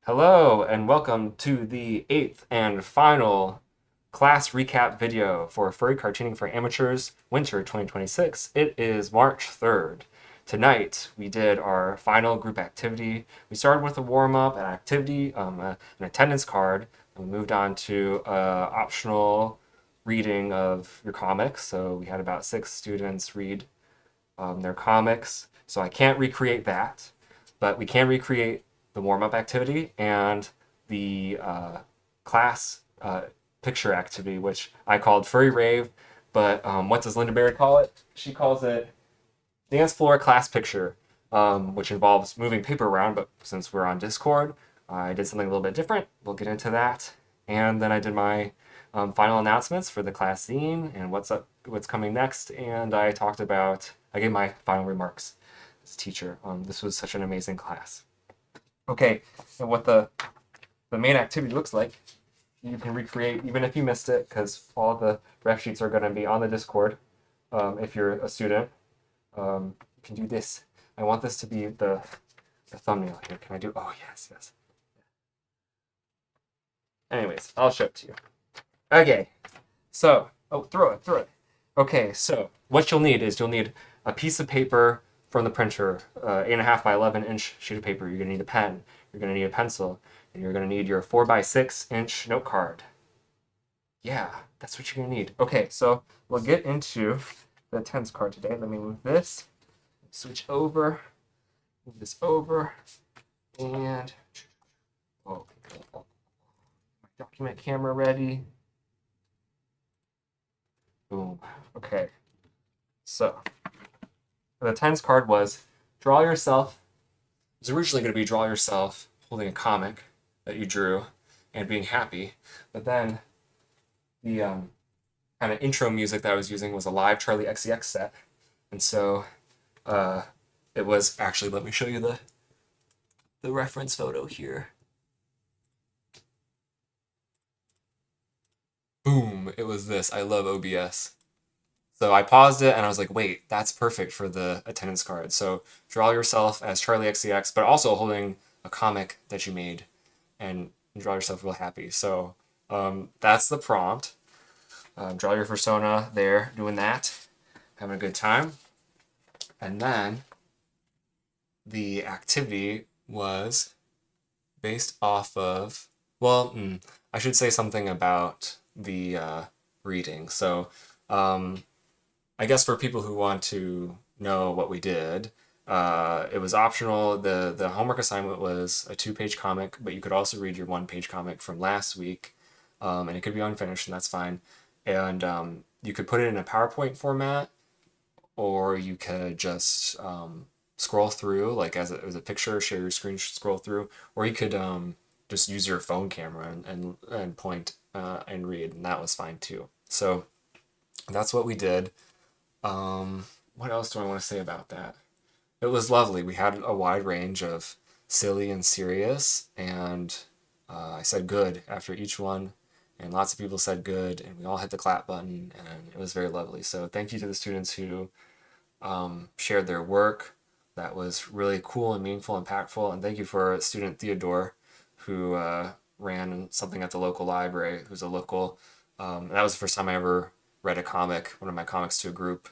Hello and welcome to the eighth and final class recap video for Furry Cartooning for Amateurs Winter 2026. It is March 3rd. Tonight we did our final group activity. We started with a warm-up, an activity, an attendance card, and we moved on to optional reading of your comics. So we had about 6 students read their comics. So I can't recreate that, but we can recreate the warm-up activity and the class picture activity, which I called Furry Rave. But what does Linda Berry call it? She calls it dance floor class picture, which involves moving paper around. But since we're on Discord, I did something a little bit different. We'll get into that. And then I did my final announcements for the class zine and what's coming next. And I gave my final remarks as a teacher. This was such an amazing class. Okay, and what the main activity looks like, you can recreate even if you missed it, because all the ref sheets are going to be on the Discord. If you're a student, you can do this. I want this to be the thumbnail here. Can I do? Oh yes. Anyways, I'll show it to you. Okay, so throw it. Okay, so what you'll need is a piece of paper from the printer, 8.5 by 11-inch sheet of paper. You're gonna need a pen. You're gonna need a pencil, and you're gonna need your 4 by 6-inch note card. Yeah, that's what you're gonna need. Okay, so we'll get into the attendance card today. Let me move this, switch over, move this over, and my document camera ready. Boom. Okay. So the attendance card was draw yourself. It was originally going to be draw yourself holding a comic that you drew and being happy, but then the kind of intro music that I was using was a live Charli XCX set, and so it was actually. Let me show you the reference photo here. Boom! It was this. I love OBS. So I paused it and I was like, wait, that's perfect for the attendance card. So draw yourself as Charli XCX, but also holding a comic that you made and draw yourself real happy. So that's the prompt. Draw your persona there, doing that, having a good time. And then the activity was based off of, I should say something about the reading. So I guess for people who want to know what we did, it was optional. The homework assignment was a 2-page comic, but you could also read your 1-page comic from last week, and it could be unfinished, and that's fine. And you could put it in a PowerPoint format, or you could just scroll through, like as a picture, share your screen, scroll through, or you could just use your phone camera and point and read, and that was fine too. So that's what we did. What else do I want to say about that? It was lovely. We had a wide range of silly and serious, and I said good after each one, and lots of people said good, and we all hit the clap button, and it was very lovely. So thank you to the students who shared their work. That was really cool and meaningful, impactful, and thank you for student Theodore, who ran something at the local library, who's a local, that was the first time I ever read one of my comics to a group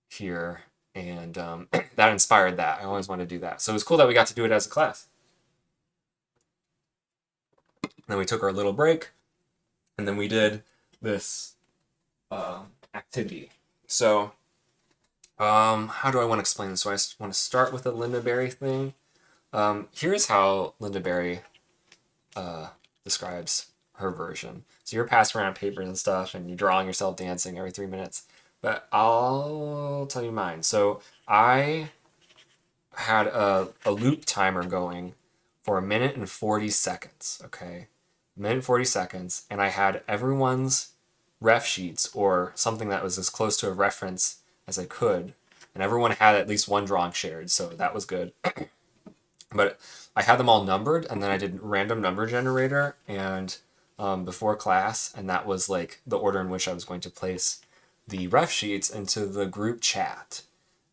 here, and that inspired that. I always wanted to do that. So it was cool that we got to do it as a class. Then we took our little break, and then we did this activity. So how do I want to explain this? So I want to start with the Linda Berry thing. Here's how Linda Berry describes her version. So you're passing around papers and stuff, and you're drawing yourself dancing every 3 minutes. But I'll tell you mine. So I had a loop timer going for 1minute and 40 seconds. Okay, 1minute and 40 seconds, and I had everyone's ref sheets or something that was as close to a reference as I could, and everyone had at least one drawing shared, so that was good. But I had them all numbered, and then I did random number generator and before class, and that was like the order in which I was going to place the ref sheets into the group chat.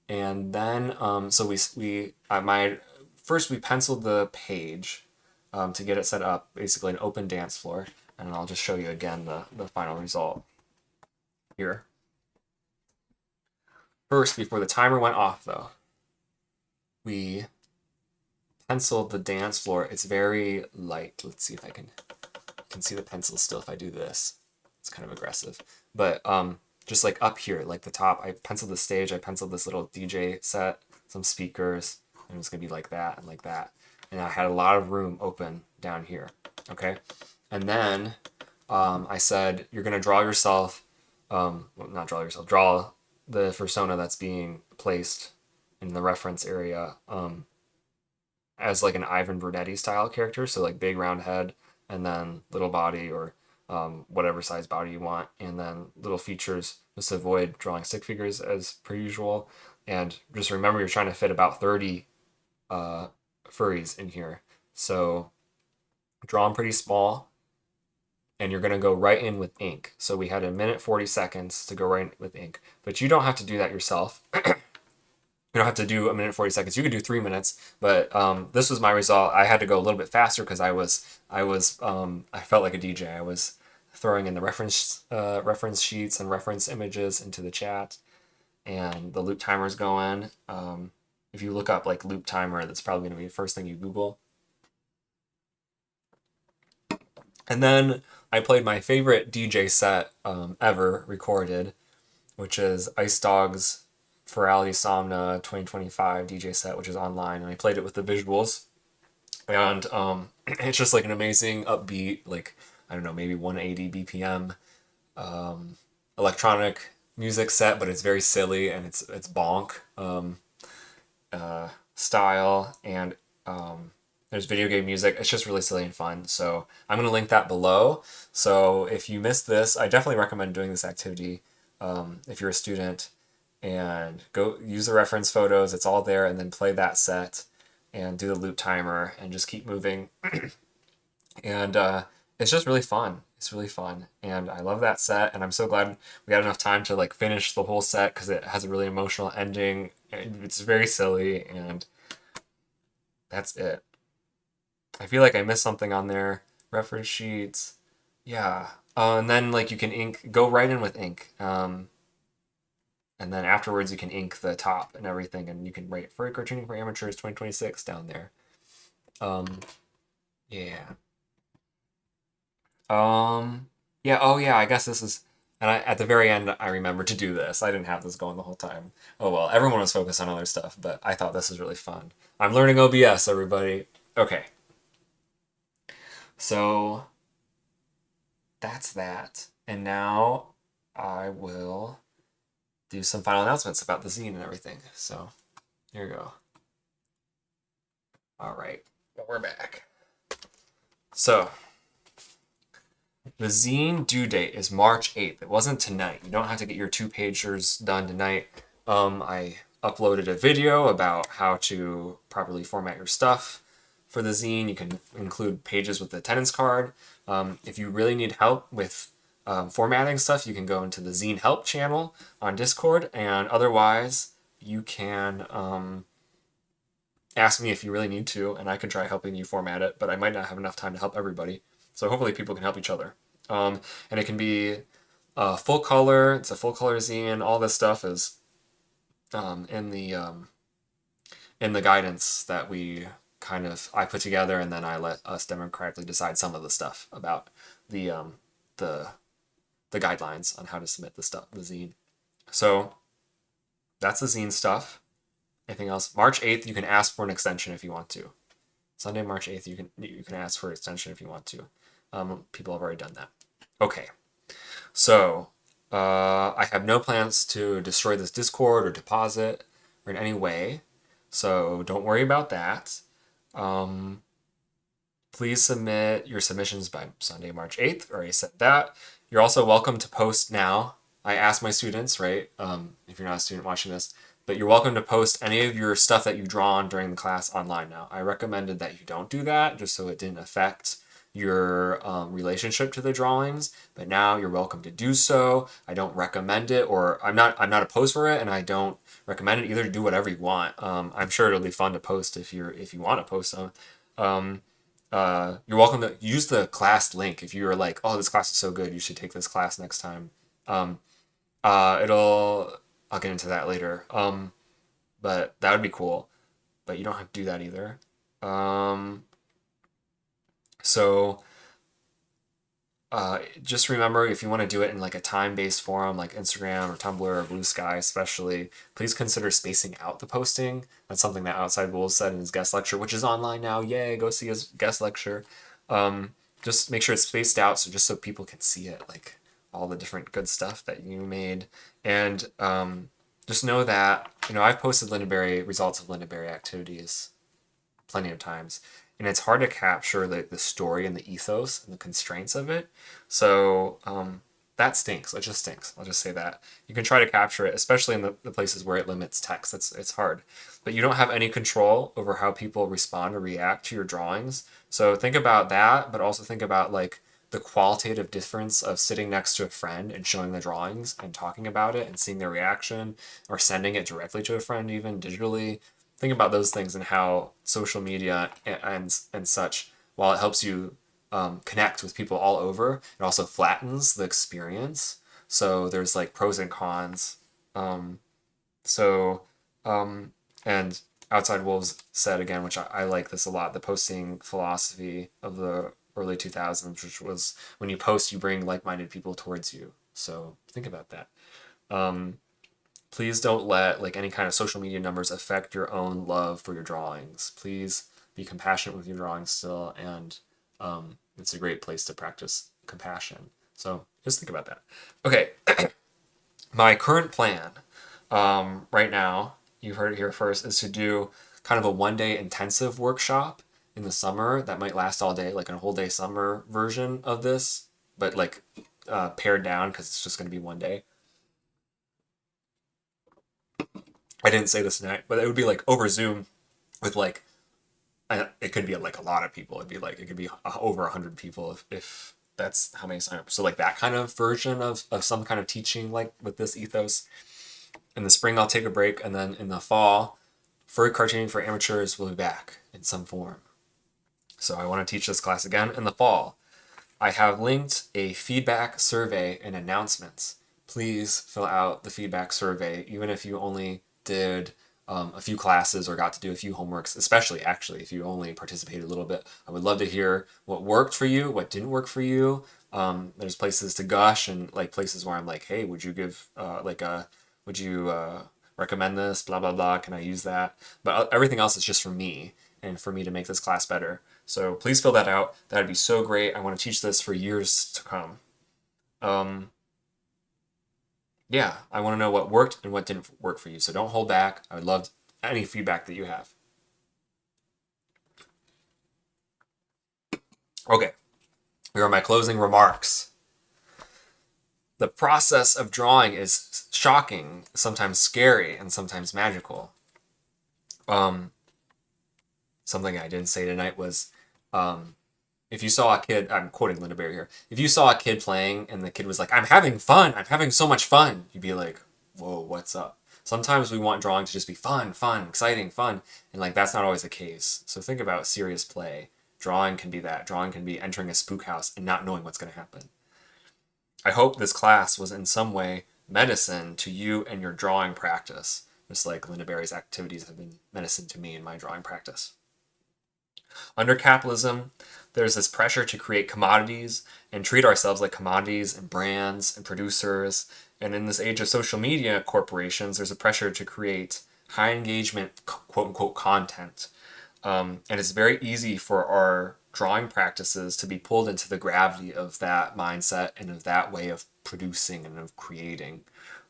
And then so we penciled the page, to get it set up, basically an open dance floor. And I'll just show you again the final result here. First, before the timer went off though, we penciled the dance floor. It's very light. Let's see if I can see the pencil still if I do this. It's kind of aggressive. But just like up here, like the top, I penciled the stage, I penciled this little DJ set, some speakers, and it's gonna be like that and like that. And I had a lot of room open down here, okay? And then I said, you're gonna draw yourself, well, not draw yourself, draw the fursona that's being placed in the reference area as like an Ivan Brunetti style character, so like big round head and then little body or whatever size body you want, and then little features. Just avoid drawing stick figures as per usual, and just remember you're trying to fit about 30 furries in here, so draw them pretty small, and you're going to go right in with ink. So we had 1:40 to go right in with ink, but you don't have to do that yourself. You don't have to do 1:40. You could do 3 minutes, but this was my result. I had to go a little bit faster because I felt like a DJ. I was throwing in the reference sheets and reference images into the chat, and the loop timer's going. If you look up like loop timer, that's probably going to be the first thing you Google. And then I played my favorite DJ set ever recorded, which is Ice Dog's Ferality Somna 2025 DJ set, which is online, and I played it with the visuals. And it's just like an amazing upbeat, like, I don't know, maybe 180 BPM electronic music set, but it's very silly and it's bonk style, and there's video game music. It's just really silly and fun. So I'm going to link that below. So if you missed this, I definitely recommend doing this activity if you're a student, and go use the reference photos. It's all there, and then play that set and do the loop timer and just keep moving. And it's just really fun. It's really fun, and I love that set, and I'm so glad we had enough time to like finish the whole set because it has a really emotional ending. It's very silly, and that's it. I feel like I missed something on there. Reference sheets. Yeah. And then like you can go right in with ink. And then afterwards you can ink the top and everything, and you can write Furry Cartooning for Amateurs 2026 down there. Yeah. Yeah, oh yeah, I guess this is, and at the very end I remembered to do this. I didn't have this going the whole time. Oh well, everyone was focused on other stuff, but I thought this was really fun. I'm learning OBS, everybody. Okay. So that's that. And now I will do some final announcements about the zine and everything. So here we go. All right, well, we're back. So the zine due date is March 8th. It wasn't tonight. You don't have to get your 2-pagers done tonight. I uploaded a video about how to properly format your stuff for the zine. You can include pages with the attendance card. If you really need help with formatting stuff, you can go into the zine help channel on Discord, and otherwise you can ask me if you really need to, and I can try helping you format it, but I might not have enough time to help everybody. So hopefully people can help each other. And it can be full color. It's a full color zine. All this stuff is in the guidance that I put together, and then I let us democratically decide some of the stuff about the guidelines on how to submit the zine. So that's the zine stuff. Anything else? March 8th, you can ask for an extension if you want to. Sunday, March 8th, you can ask for an extension if you want to. People have already done that. Okay. So I have no plans to destroy this Discord or deposit or in any way. So don't worry about that. Please submit your submissions by Sunday, March 8th, or I said that. You're also welcome to post now. I asked my students, right, if you're not a student watching this, but you're welcome to post any of your stuff that you've drawn during the class online now. I recommended that you don't do that just so it didn't affect your relationship to the drawings, but now you're welcome to do so. I don't recommend it, or I'm not opposed for it, and I don't recommend it either. Do whatever you want. I'm sure it'll be fun to post if you want to post them. you're welcome to use the class link if you're like, oh, this class is so good, you should take this class next time. Um, I'll get into that later. But that would be cool. But you don't have to do that either. Um, so just remember, if you want to do it in like a time-based forum like Instagram or Tumblr or Blue Sky especially, please consider spacing out the posting. That's something that Outside Wolves said in his guest lecture, which is online now. Yay, go see his guest lecture. Just make sure it's spaced out, so just so people can see it, like all the different good stuff that you made. And just know that, I've posted Lindenberry results of Lindenberry activities plenty of times, and it's hard to capture the story and the ethos and the constraints of it. So that stinks. It just stinks. I'll just say that. You can try to capture it, especially in the places where it limits text. It's hard. But you don't have any control over how people respond or react to your drawings. So think about that, but also think about like the qualitative difference of sitting next to a friend and showing the drawings and talking about it and seeing their reaction, or sending it directly to a friend even digitally. Think about those things and how social media and such, while it helps you connect with people all over, it also flattens the experience. So there's like pros and cons. Um, so and Outside Wolves said again, which I like this a lot, the posting philosophy of the early 2000s, which was when you post, you bring like-minded people towards you. So think about that. Please don't let like any kind of social media numbers affect your own love for your drawings. Please be compassionate with your drawings still, and it's a great place to practice compassion. So just think about that. Okay, my current plan right now, you heard it here first, is to do kind of a one-day intensive workshop in the summer that might last all day, like a whole day summer version of this, but like pared down because it's just going to be one day. I didn't say this tonight, but it would be like over Zoom with like, it could be like a lot of people. It could be over 100 people if that's how many sign up. So like that kind of version of some kind of teaching, like with this ethos. In the spring, I'll take a break, and then in the fall, furry cartooning for amateurs will be back in some form. So I want to teach this class again in the fall. I have linked a feedback survey and announcements. Please fill out the feedback survey, even if you only did a few classes or got to do a few homeworks, especially actually if you only participated a little bit. I would love to hear what worked for you, what didn't work for you. There's places to gush, and like places where I'm like, hey, would you give would you recommend this, blah, blah, blah, can I use that? But everything else is just for me and for me to make this class better. So please fill that out. That'd be so great. I want to teach this for years to come. Yeah, I want to know what worked and what didn't work for you. So don't hold back. I would love any feedback that you have. Okay, here are my closing remarks. The process of drawing is shocking, sometimes scary, and sometimes magical. Something I didn't say tonight was, if you saw a kid, I'm quoting Linda Berry here, if you saw a kid playing and the kid was like, I'm having fun, I'm having so much fun, you'd be like, whoa, what's up? Sometimes we want drawing to just be fun, exciting, fun, and like that's not always the case. So think about serious play. Drawing can be that. Drawing can be entering a spook house and not knowing what's going to happen. I hope this class was in some way medicine to you and your drawing practice, just like Linda Berry's activities have been medicine to me in my drawing practice. Under capitalism, there's this pressure to create commodities and treat ourselves like commodities and brands and producers. And in this age of social media corporations, there's a pressure to create high engagement, quote unquote, content. And it's very easy for our drawing practices to be pulled into the gravity of that mindset and of that way of producing and of creating.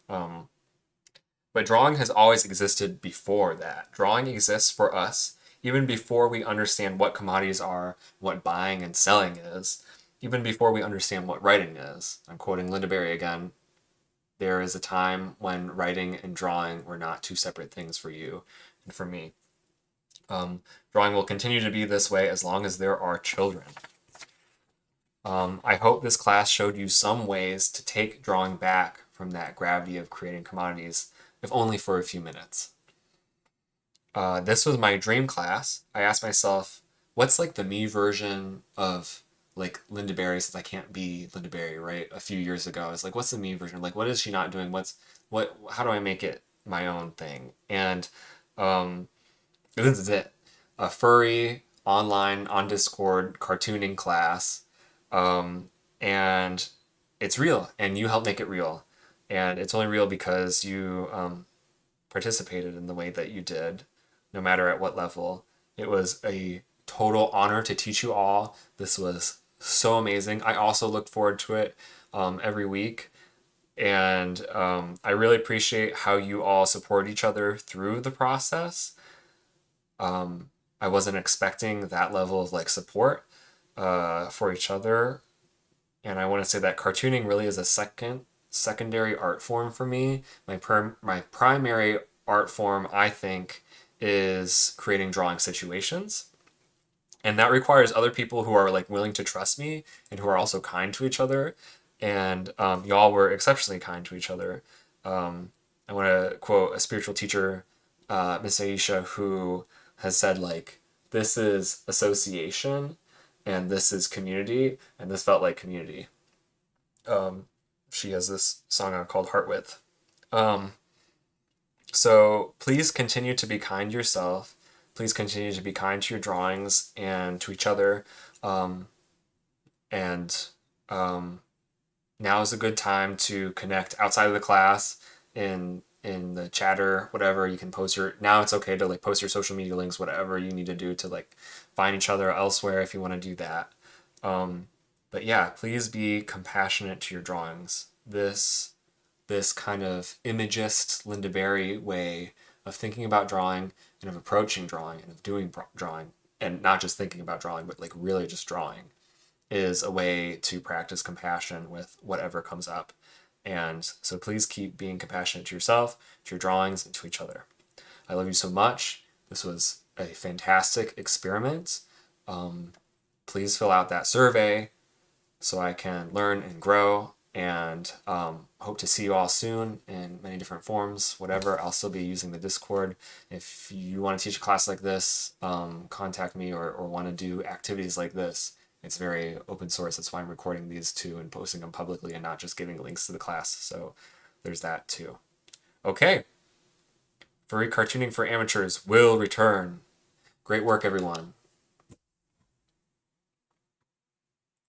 But drawing has always existed before that. Drawing exists for us even before we understand what commodities are, what buying and selling is, even before we understand what writing is. I'm quoting Linda Berry again. There is a time when writing and drawing were not two separate things for you and for me. Drawing will continue to be this way as long as there are children. I hope this class showed you some ways to take drawing back from that gravity of creating commodities, if only for a few minutes. This was my dream class. I asked myself, what's like the me version of like Linda Berry, since I can't be Linda Berry, right? A few years ago, it's like, what's the me version? Like, what is she not doing? How do I make it my own thing? And um, this is it. A furry online on Discord cartooning class. Um, and it's real, and you help make it real. And it's only real because you participated in the way that you did, no matter at what level. It was a total honor to teach you all. This was so amazing. I also look forward to it every week. And I really appreciate how you all support each other through the process. I wasn't expecting that level of like support for each other, and I want to say that cartooning really is a secondary art form for me. My primary art form, I think, is creating drawing situations, and that requires other people who are like willing to trust me and who are also kind to each other. And y'all were exceptionally kind to each other. I want to quote a spiritual teacher, Miss Aisha, who has said like, "This is association, and this is community, and this felt like community." She has this song out called Heart Width. Um, so please continue to be kind to yourself. Please continue to be kind to your drawings and to each other. Um, and Now is a good time to connect outside of the class in the chatter, whatever. You can post your, now it's okay to like post your social media links, whatever you need to do to like find each other elsewhere if you want to do that. But yeah, please be compassionate to your drawings. This kind of imagist Linda Berry way of thinking about drawing and of approaching drawing and of doing drawing, and not just thinking about drawing, but like really just drawing, is a way to practice compassion with whatever comes up. And so please keep being compassionate to yourself, to your drawings, and to each other. I love you so much. This was a fantastic experiment. Please fill out that survey so I can learn and grow, and hope to see you all soon in many different forms, whatever. I'll still be using the Discord. If you want to teach a class like this, contact me, or want to do activities like this. It's very open source. That's why I'm recording these too and posting them publicly and not just giving links to the class. So there's that too. Okay. Furry cartooning for amateurs will return. Great work, everyone.